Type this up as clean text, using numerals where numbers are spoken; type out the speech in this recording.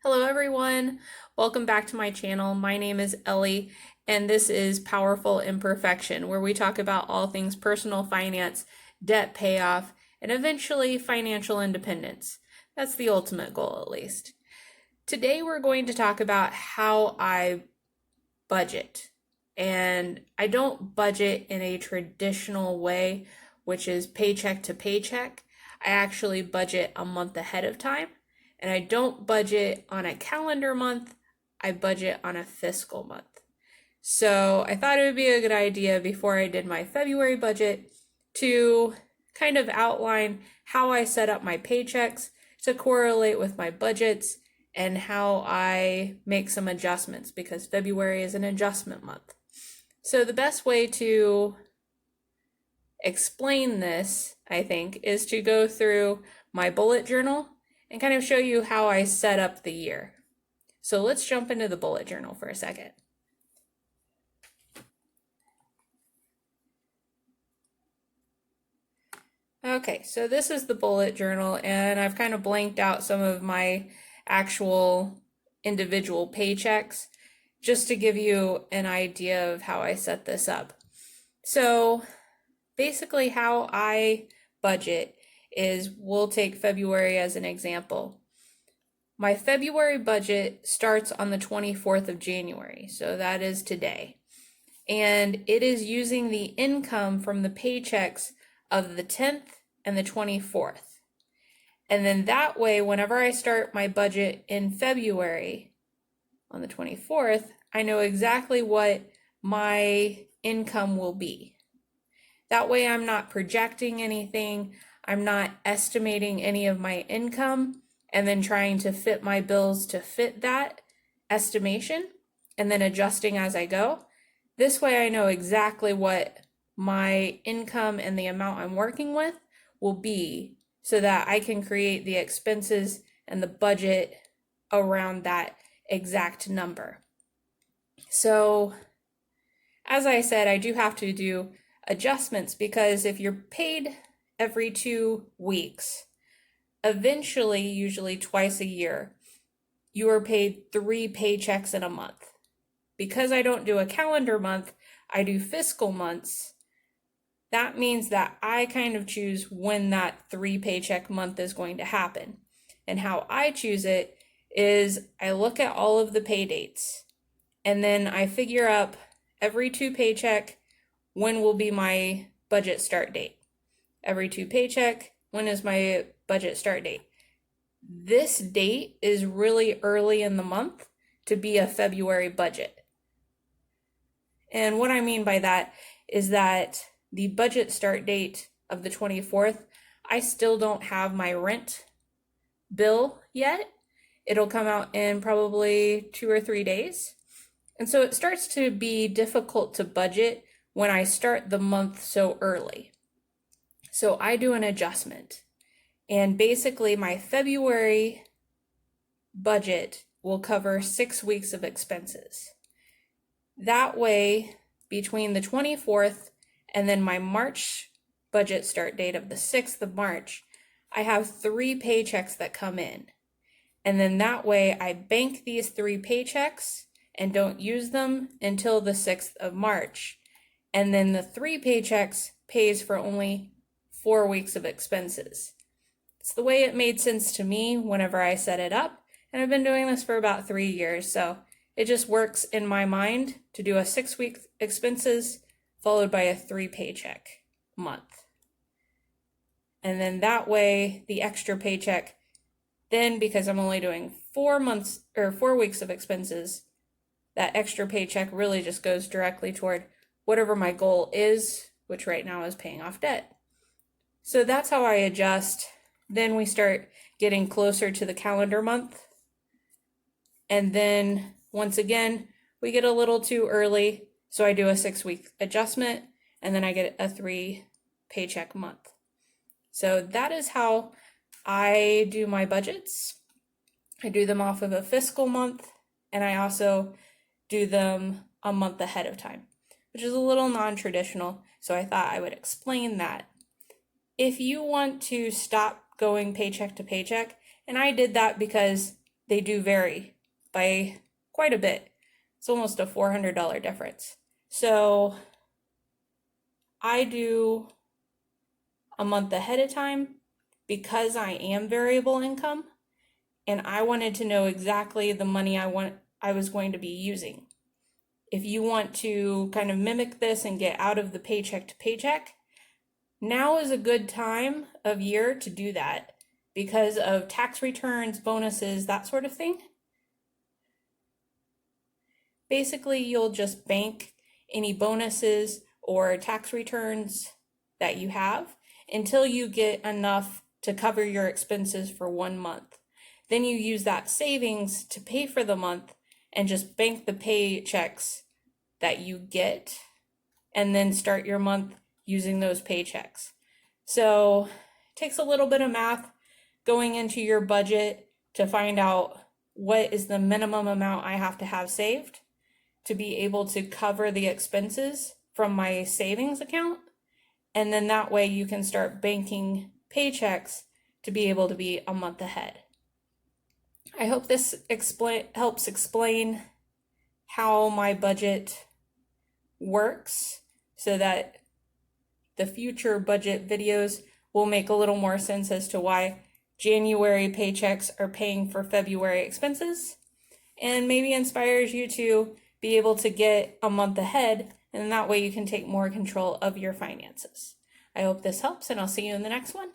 Hello everyone, welcome back to my channel. My name is Ellie and this is Powerful Imperfection, where we talk about all things personal finance, debt payoff, and eventually financial independence. That's the ultimate goal, at least. Today we're going to talk about how I budget. And I don't budget in a traditional way, which is paycheck to paycheck. I actually budget a month ahead of time. And I don't budget on a calendar month, I budget on a fiscal month. So I thought it would be a good idea before I did my February budget to kind of outline how I set up my paychecks to correlate with my budgets and how I make some adjustments, because February is an adjustment month. So the best way to explain this, I think, is to go through my bullet journal and kind of show you how I set up the year. So let's jump into the bullet journal for a second. Okay, so this is the bullet journal, and I've kind of blanked out some of my actual individual paychecks just to give you an idea of how I set this up. So basically how I budget is, we'll take February as an example. My February budget starts on the 24th of January, so that is today. And it is using the income from the paychecks of the 10th and the 24th. And then that way, whenever I start my budget in February on the 24th, I know exactly what my income will be. That way I'm not projecting anything, I'm not estimating any of my income and then trying to fit my bills to fit that estimation and then adjusting as I go. This way I know exactly what my income and the amount I'm working with will be, so that I can create the expenses and the budget around that exact number. So, as I said, I do have to do adjustments, because if you're paid every 2 weeks, eventually, usually twice a year, you are paid 3 paychecks in a month. Because I don't do a calendar month, I do fiscal months. That means that I kind of choose when that 3 paycheck month is going to happen. And how I choose it is I look at all of the pay dates, and then I figure up every 2 paycheck when will be my budget start date. Every 2 paycheck, when is my budget start date? This date is really early in the month to be a February budget. And what I mean by that is that the budget start date of the 24th, I still don't have my rent bill yet. It'll come out in probably 2 or 3 days. And so it starts to be difficult to budget when I start the month so early. So I do an adjustment. And basically my February budget will cover 6 weeks of expenses. That way, between the 24th and then my March budget start date of the 6th of March, I have 3 paychecks that come in. And then that way I bank these 3 paychecks and don't use them until the 6th of March. And then the 3 paychecks pays for only 4 weeks of expenses. It's the way it made sense to me whenever I set it up, and I've been doing this for about 3 years, so it just works in my mind to do a 6-week expenses followed by a 3 paycheck month. And then that way, the extra paycheck, then because I'm only doing 4 months or 4 weeks of expenses, that extra paycheck really just goes directly toward whatever my goal is, which right now is paying off debt. So that's how I adjust. Then we start getting closer to the calendar month. And then once again, we get a little too early. So I do a 6-week adjustment, and then I get a 3 paycheck month. So that is how I do my budgets. I do them off of a fiscal month, and I also do them a month ahead of time, which is a little non-traditional. So I thought I would explain that. If you want to stop going paycheck to paycheck, and I did that because they do vary by quite a bit. It's almost a $400 difference. So I do a month ahead of time because I am variable income, and I wanted to know exactly the money I was going to be using. If you want to kind of mimic this and get out of the paycheck to paycheck, now is a good time of year to do that because of tax returns, bonuses, that sort of thing. Basically, you'll just bank any bonuses or tax returns that you have until you get enough to cover your expenses for 1 month. Then you use that savings to pay for the month and just bank the paychecks that you get and then start your month using those paychecks. So it takes a little bit of math going into your budget to find out what is the minimum amount I have to have saved to be able to cover the expenses from my savings account. And then that way you can start banking paychecks to be able to be a month ahead. I hope this helps explain how my budget works so that the future budget videos will make a little more sense as to why January paychecks are paying for February expenses, and maybe inspires you to be able to get a month ahead, and that way you can take more control of your finances. I hope this helps, and I'll see you in the next one.